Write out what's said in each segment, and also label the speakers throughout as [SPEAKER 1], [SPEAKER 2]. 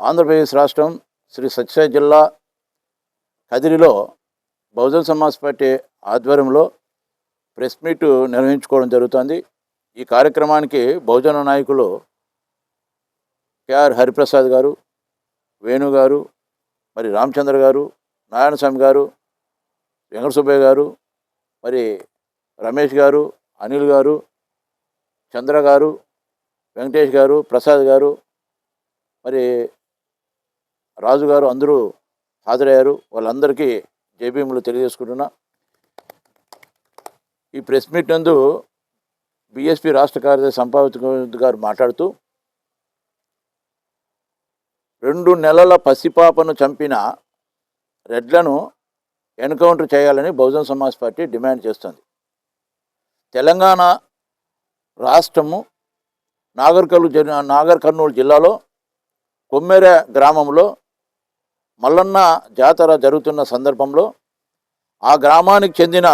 [SPEAKER 1] ఆంధ్రప్రదేశ్ రాష్ట్రం శ్రీ సత్యసాయి జిల్లా కదిరిలో బహుజన్ సమాజ్ పార్టీ ఆధ్వర్యంలో ప్రెస్ మీట్ నిర్వహించుకోవడం జరుగుతుంది. ఈ కార్యక్రమానికి బహుజన నాయకులు కేఆర్ హరిప్రసాద్ గారు, వేణు గారు, మరి రామచంద్ర గారు, నారాయణస్వామి గారు, వెంకట సుబ్బయ్య గారు, మరి రమేష్ గారు, అనిల్ గారు, చంద్ర గారు, వెంకటేష్ గారు, ప్రసాద్ గారు, మరి రాజు గారు అందరూ హాజరయ్యారు. వాళ్ళందరికీ జేబీఎంలు తెలియజేసుకుంటున్నా. ఈ ప్రెస్ మీట్ నందు బీఎస్పీ రాష్ట్ర కార్యదర్శి సంపాదిత గారు మాట్లాడుతూ 2 నెలల పసిపాపను చంపిన రెడ్లను ఎన్కౌంటర్ చేయాలని బహుజన్ సమాజ్ పార్టీ డిమాండ్ చేస్తుంది. తెలంగాణ రాష్ట్రము నాగర్ కర్నూలు జిల్లాలో కొమ్మెర గ్రామంలో మల్లన్న జాతర జరుగుతున్న సందర్భంలో ఆ గ్రామానికి చెందిన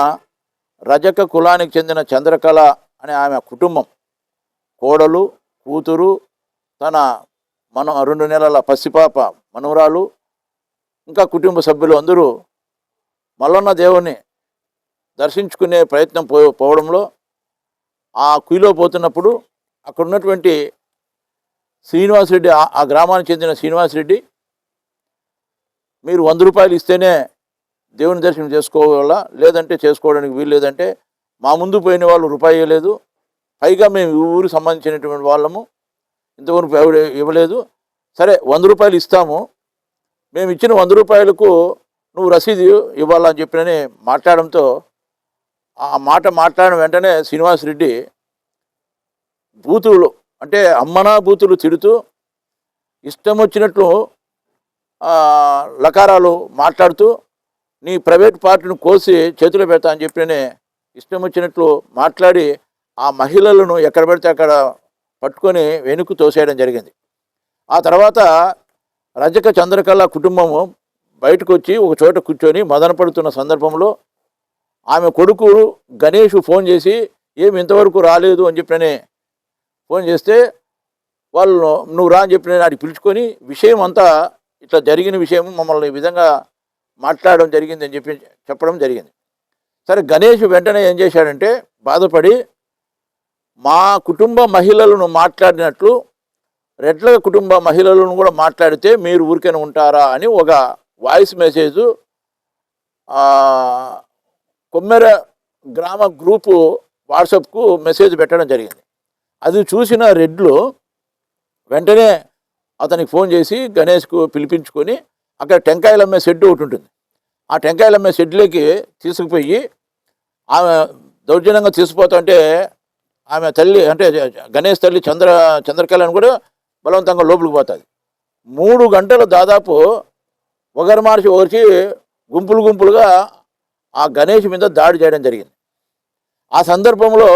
[SPEAKER 1] రజక కులానికి చెందిన చంద్రకళ అనే ఆమె కుటుంబం, కోడలు, కూతురు, తన 2 నెలల పసిపాప మనవరాలు, ఇంకా కుటుంబ సభ్యులు అందరూ మల్లన్న దేవుని దర్శించుకునే ప్రయత్నం పోవడంలో ఆ క్యూలో పోతున్నప్పుడు అక్కడ ఉన్నటువంటి శ్రీనివాసరెడ్డి, ఆ గ్రామానికి చెందిన శ్రీనివాసరెడ్డి, మీరు 100 రూపాయలు ఇస్తేనే దేవుని దర్శనం చేసుకోవాలా, లేదంటే చేసుకోవడానికి వీలు లేదంటే మా ముందు పోయిన వాళ్ళు రూపాయి ఇవ్వలేదు, పైగా మేము ఈ ఊరికి సంబంధించినటువంటి వాళ్ళము, ఇంతవరకు ఇవ్వలేదు, సరే 100 రూపాయలు ఇస్తాము, మేము ఇచ్చిన 100 రూపాయలకు నువ్వు రసీదు ఇవ్వాలని చెప్పినని మాట్లాడడంతో ఆ మాట మాట్లాడిన వెంటనే శ్రీనివాసరెడ్డి బూతులు, అంటే అమ్మనా బూతులు తిడుతూ ఇష్టం వచ్చినట్లు లకారాలు మాట్లాడుతూ నీ ప్రైవేట్ పార్టీని కోసి చేతిలో పెడతా అని చెప్పినే ఇష్టం వచ్చినట్లు మాట్లాడి ఆ మహిళలను ఎక్కడ పెడితే అక్కడ పట్టుకొని వెనుక్కు తోసేయడం జరిగింది. ఆ తర్వాత రజక చంద్రకళ కుటుంబము బయటకు వచ్చి ఒక చోట కూర్చొని మదన పడుతున్న సందర్భంలో ఆమె కొడుకు గణేష్ ఫోన్ చేసి ఏమి ఇంతవరకు రాలేదు అని చెప్పినని ఫోన్ చేస్తే వాళ్ళు నువ్వు రా అని చెప్పిన ఆడికి పిలుచుకొని విషయం అంతా ఇట్లా జరిగిన విషయం మమ్మల్ని ఈ విధంగా మాట్లాడడం జరిగింది అని చెప్పడం జరిగింది. సరే, గణేష్ వెంటనే ఏం చేశాడంటే బాధపడి మా కుటుంబ మహిళలను మాట్లాడినట్లు రెడ్ల కుటుంబ మహిళలను కూడా మాట్లాడితే మీరు ఊరికైనా ఉంటారా అని ఒక వాయిస్ మెసేజ్ కొమ్మెర గ్రామ గ్రూపు వాట్సాప్కు మెసేజ్ పెట్టడం జరిగింది. అది చూసిన రెడ్లు వెంటనే అతనికి ఫోన్ చేసి గణేష్కు పిలిపించుకొని అక్కడ టెంకాయలు అమ్మే షెడ్ ఒకటి ఉంటుంది, ఆ టెంకాయలు అమ్మే షెడ్లోకి తీసుకుపోయి ఆమె దౌర్జన్యంగా తీసుకుపోతుంటే ఆమె తల్లి, అంటే గణేష్ తల్లి చంద్రకళను కూడా బలవంతంగా లోపలికి పోతుంది. 3 గంటలు దాదాపు ఒకరి మార్చి ఒకరికి గుంపులుగా ఆ గణేష్ మీద దాడి చేయడం జరిగింది. ఆ సందర్భంలో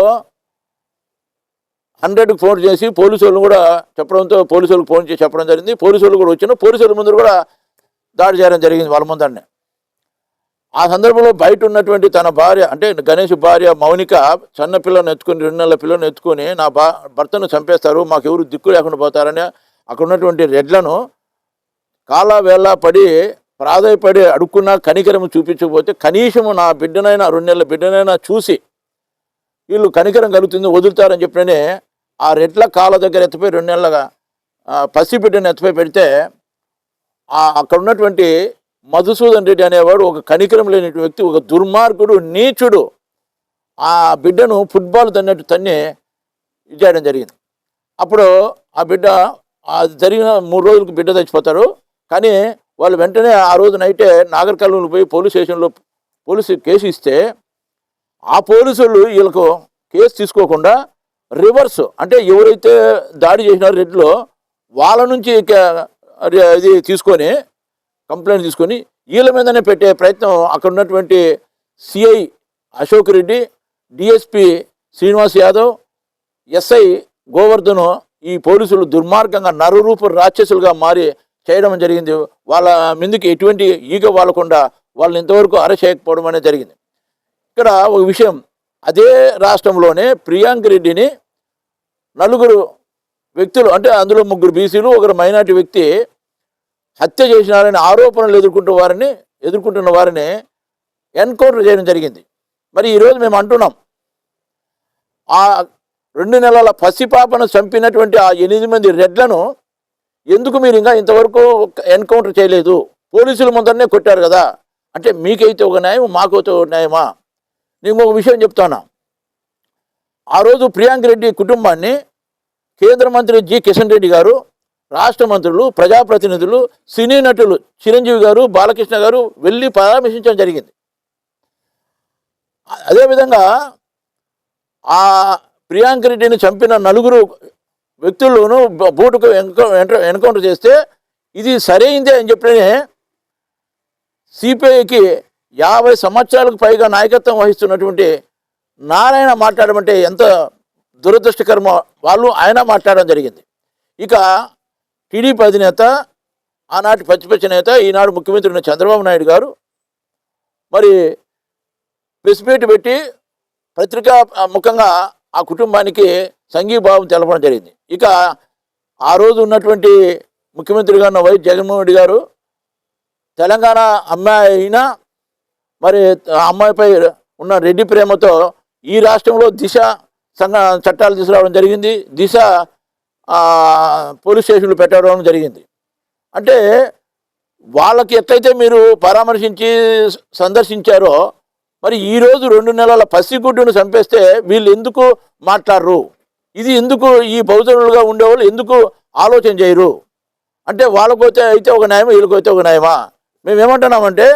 [SPEAKER 1] 100కి ఫోన్ చేసి పోలీసు వాళ్ళు కూడా చెప్పడంతో పోలీసు వాళ్ళకి ఫోన్ చేసి చెప్పడం జరిగింది. పోలీసు వాళ్ళు కూడా వచ్చిన పోలీసుల ముందు కూడా దాడి చేయడం జరిగింది వాళ్ళ ముందరనే. ఆ సందర్భంలో బయట ఉన్నటువంటి తన భార్య, అంటే గణేష్ భార్య మౌనిక, చిన్న పిల్లను ఎత్తుకొని 2 నెలల పిల్లను ఎత్తుకొని నా భర్తను చంపేస్తారు, మాకు ఎవరు దిక్కు లేకుండా పోతారని అక్కడ ఉన్నటువంటి రెడ్లను కాలా వేళ పడి ప్రాధాయపడి అడుక్కున్నా కనికరము చూపించకపోతే కనీసము నా బిడ్డనైనా 2 నెలల బిడ్డనైనా చూసి వీళ్ళు కనికరం కలుగుతుంది వదులుతారని చెప్పిననే ఆ రెడ్ల కాళ్ళ దగ్గర ఎత్తిపోయి 2 నెలలుగా పసిబిడ్డను ఎత్తిపోయి పెడితే అక్కడ ఉన్నటువంటి మధుసూదన్ రెడ్డి అనేవాడు ఒక కనికరం లేని వ్యక్తి, ఒక దుర్మార్గుడు, నీచుడు, ఆ బిడ్డను ఫుట్బాల్ తన్నట్టు తన్ని ఇచ్చేయడం జరిగింది. అప్పుడు ఆ బిడ్డ జరిగిన 3 రోజులకు బిడ్డ చచ్చిపోతారు. కానీ వాళ్ళు వెంటనే ఆ రోజు నైటే నాగర్ కర్నూలు పోయి పోలీస్ స్టేషన్లో పోలీసు కేసు ఇస్తే ఆ పోలీసులు వీళ్ళకు కేసు తీసుకోకుండా రివర్స్, అంటే ఎవరైతే దాడి చేసినారో రెడ్లో వాళ్ళ నుంచి ఇది తీసుకొని కంప్లైంట్ తీసుకొని వీళ్ళ మీదనే పెట్టే ప్రయత్నం అక్కడ ఉన్నటువంటి CI Ashok Reddy, DSP Srinivas Yadav, SI Govardhan, ఈ పోలీసులు దుర్మార్గంగా నరరూప రాక్షసులుగా మారి చేయడం జరిగింది. వాళ్ళ ముందుకు ఎటువంటి ఈగ వాలకుండా వాళ్ళని ఇంతవరకు అరెస్ట్ చేయకపోవడం అనేది జరిగింది. ఇక్కడ ఒక విషయం, అదే రాష్ట్రంలోనే ప్రియాంక్ రెడ్డిని 4 వ్యక్తులు, అంటే అందులో 3 బీసీలు, 1 మైనార్టీ వ్యక్తి హత్య చేసినారని ఆరోపణలు ఎదుర్కొంటున్న వారిని ఎన్కౌంటర్ చేయడం జరిగింది. మరి ఈరోజు మేము అంటున్నాం, ఆ 2 నెలల పసిపాపను చంపినటువంటి ఆ 8 మంది రెడ్లను ఎందుకు మీరు ఇంకా ఇంతవరకు ఎన్కౌంటర్ చేయలేదు? పోలీసుల ముందరనే కొట్టారు కదా. అంటే మీకైతే ఒక న్యాయం, మాకైతే ఒక న్యాయమా? నేను ఒక విషయం చెప్తాను. ఆ రోజు ప్రియాంక రెడ్డి కుటుంబాన్ని కేంద్ర మంత్రి జి కిషన్ రెడ్డి గారు, రాష్ట్ర మంత్రులు, ప్రజాప్రతినిధులు, సినీ నటులు చిరంజీవి గారు, బాలకృష్ణ గారు వెళ్ళి పరామర్శించడం జరిగింది. అదేవిధంగా ఆ ప్రియాంక రెడ్డిని చంపిన 4 వ్యక్తుల్లోనూ బూటుకు ఎన్కౌంటర్ చేస్తే ఇది సరైందే అని చెప్పినే సిపిఐకి 50 సంవత్సరాలకు పైగా నాయకత్వం వహిస్తున్నటువంటి నారాయణ మాట్లాడమంటే ఎంత దురదృష్టకరమో ఆయన మాట్లాడడం జరిగింది. ఇక టీడీపీ అధినేత, ఆనాటి ప్రతిపక్ష నేత, ఈనాడు ముఖ్యమంత్రి ఉన్న చంద్రబాబు నాయుడు గారు మరి ప్రెస్ మీట్ పెట్టి పత్రికా ముఖంగా ఆ కుటుంబానికి సంఘీభావం తెలపడం జరిగింది. ఇక ఆ రోజు ఉన్నటువంటి ముఖ్యమంత్రిగా ఉన్న వైఎస్ జగన్మోహన్ రెడ్డి గారు తెలంగాణ అమ్మాయి అయినా మరి ఆ అమ్మాయిపై ఉన్న రెడ్డి ప్రేమతో ఈ రాష్ట్రంలో దిశ చట్టాలు తీసుకురావడం జరిగింది. దిశ పోలీస్ స్టేషన్లు పెట్టడం జరిగింది. అంటే వాళ్ళకి ఎట్లయితే మీరు పరామర్శించి సందర్శించారో మరి ఈరోజు 2 నెలల పసిగుడ్డును చంపేస్తే వీళ్ళు ఎందుకు మాట్లాడరు? ఇది ఎందుకు ఈ బహుజనులుగా ఉండేవాళ్ళు ఎందుకు ఆలోచన చేయరు? అంటే వాళ్ళకైతే అయితే ఒక న్యాయమా, వీళ్ళకైతే ఒక న్యాయమా? మేమేమంటున్నామంటే,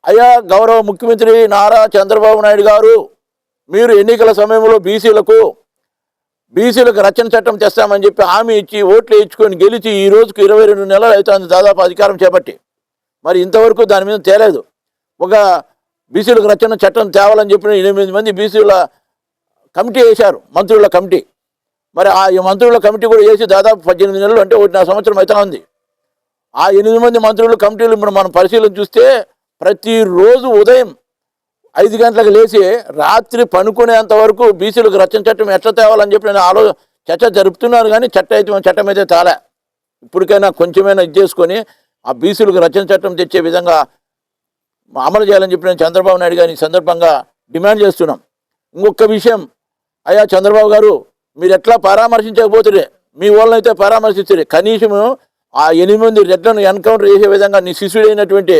[SPEAKER 1] అయ్యా గౌరవ ముఖ్యమంత్రి నారా చంద్రబాబు నాయుడు గారు, మీరు ఎన్నికల సమయంలో బీసీలకు రక్షణ చట్టం తెస్తామని చెప్పి హామీ ఇచ్చి ఓట్లు ఇచ్చుకొని గెలిచి ఈ రోజుకు 22 నెలలు అవుతుంది దాదాపు అధికారం చేపట్టి. మరి ఇంతవరకు దాని మీద తేలేదు. ఒక బీసీలకు రక్షణ చట్టం తేవాలని చెప్పిన 8 మంది బీసీల కమిటీ వేశారు, మంత్రుల కమిటీ. మరి ఆ మంత్రుల కమిటీ కూడా వేసి దాదాపు 18 నెలలు, అంటే 1.5 సంవత్సరం అవుతా ఉంది. ఆ 8 మంది మంత్రుల కమిటీలు మనం పరిశీలన చూస్తే ప్రతిరోజు ఉదయం 5 గంటలకు లేచి రాత్రి పనుకునేంత వరకు బీసీలకు రక్షణ చట్టం ఎట్లా తేవాలని చెప్పి నేను చర్చ జరుపుతున్నారు. కానీ చట్టం అయితే తేలే. ఇప్పటికైనా కొంచెమైనా ఇది చేసుకొని ఆ బీసీలకు రక్షణ చట్టం తెచ్చే విధంగా అమలు చేయాలని చెప్పి నేను చంద్రబాబు నాయుడు గారిని ఈ సందర్భంగా డిమాండ్ చేస్తున్నాం. ఇంకొక విషయం, అయ్యా చంద్రబాబు గారు, మీరు ఎట్లా పరామర్శించకపోతే మీ వాళ్ళనైతే పరామర్శించరు, కనీసం ఆ 8 మంది రెడ్లను ఎన్కౌంటర్ చేసే విధంగా నీ శిష్యుడైనటువంటి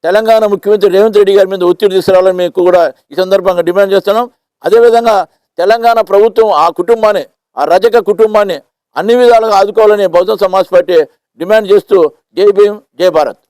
[SPEAKER 1] తెలంగాణ ముఖ్యమంత్రి రేవంత్ రెడ్డి గారి మీద ఒత్తిడి తీసుకురావాలని మీకు కూడా ఈ సందర్భంగా డిమాండ్ చేస్తున్నాం. అదేవిధంగా తెలంగాణ ప్రభుత్వం ఆ కుటుంబాన్ని, ఆ రజక కుటుంబాన్ని అన్ని విధాలుగా ఆదుకోవాలని బహుజన్ సమాజ్ పార్టీ డిమాండ్ చేస్తూ జై భీమ్, జై భారత్.